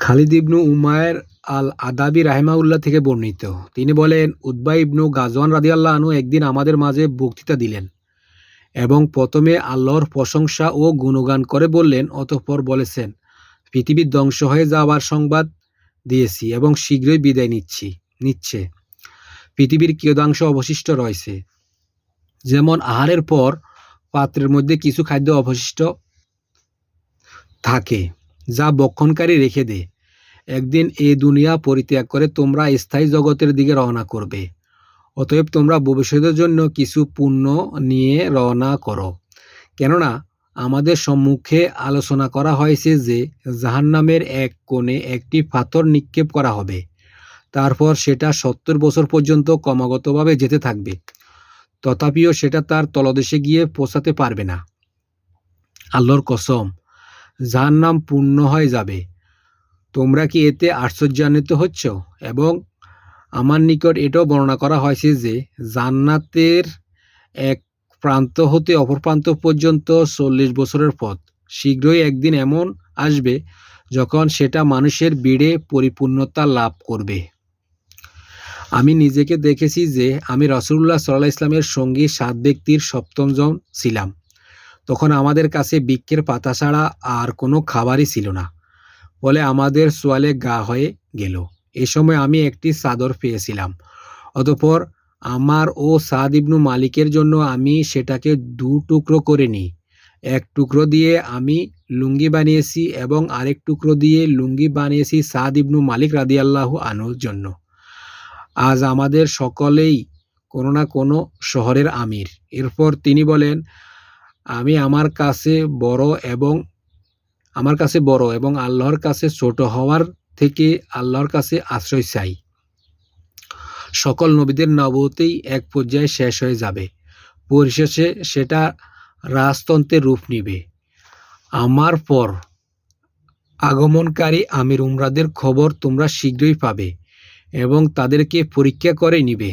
খালিদ ইবনু উমায়ের আল আদাবি রাহিমাহুল্লাহ থেকে বর্ণিত। তিনি বলেন, উতবা ইবনু গাজওয়ান রাদিয়াল্লাহু আনহু একদিন আমাদের মাঝে বক্তৃতা দিলেন এবং প্রথমে আল্লাহর প্রশংসা ও গুণগান করে বললেন, অতঃপর বলেছেন, পৃথিবীর ধ্বংস হয়ে যাওয়ার সংবাদ দিয়েছি এবং শীঘ্রই বিদায় নিচ্ছে। পৃথিবীর কিয়দাংশ অবশিষ্ট রয়েছে, যেমন আহারের পর পাত্রের মধ্যে কিছু খাদ্য অবশিষ্ট থাকে যা ভক্ষণকারী রেখে দেয়। একদিন এই দুনিয়া পরিত্যাগ করে তোমরা স্থায়ী জগতের দিকে রওনা করবে। অতএব তোমরা ভবিষ্যতের জন্য কিছু পুণ্য নিয়ে রওনা করো, কেননা আমাদের সম্মুখে আলোচনা করা হয়েছে যে জাহান্নামের এক কোণে একটি পাথর নিক্ষেপ করা হবে, তারপর সেটা 70 বছর পর্যন্ত ক্রমাগতভাবে যেতে থাকবে, তথাপিও সেটা তার তলদেশে গিয়ে পৌঁছাতে পারবে না। আল্লাহর কসম, জাহান্নাম পূর্ণ হয়ে যাবে। তোমরা কি এতে আশ্চর্যান্বিত হচ্ছ? এবং আমার নিকট এটাও বর্ণনা করা হয়েছে যে জান্নাতের এক প্রান্ত হতে অপর প্রান্ত পর্যন্ত 40 বছরের পথ। শীঘ্রই একদিন এমন আসবে যখন সেটা মানুষের ভিড়ে পরিপূর্ণতা লাভ করবে। আমি নিজেকে দেখেছি যে আমি রাসূলুল্লাহ সাল্লাল্লাহু আলাইহি ওয়াসাল্লামের সঙ্গী 7 ব্যক্তির 7ম জন ছিলাম। তখন আমাদের কাছে বৃক্ষের পাতা ছাড়া আর কোনো খাবারই ছিল না। ফলে আমাদের সোয়ালে গা হয়ে গেল। এ সময় আমি একটি চাদর পেয়েছিলাম। অতঃপর আমার ও সাদ ইবনু মালিকের জন্য আমি সেটাকে 2 টুকরো করে নিই। এক টুকরো দিয়ে আমি লুঙ্গি বানিয়েছি এবং আরেক টুকরো দিয়ে লুঙ্গি বানিয়েছি সাদ ইবনু মালিক রাদিয়াল্লাহু আনহুর জন্য। আজ আমাদের সকলেই কোনো না কোনো শহরের আমির। এরপর তিনি বলেন, আমি আমার কাছে বড় এবং আল্লাহর কাছে ছোট হওয়ার থেকে আল্লাহর কাছে আশ্রয় চাই। সকল নবীদের নবুওতই এক পর্যায়ে শেষ হয়ে যাবে। পরিশেষে সেটা রাজতন্ত্রের রূপ নিবে। আমার পর আগমনকারী আমির উমরাদের খবর তোমরা শীঘ্রই পাবে এবং তাদেরকে পরীক্ষা করে নিবে।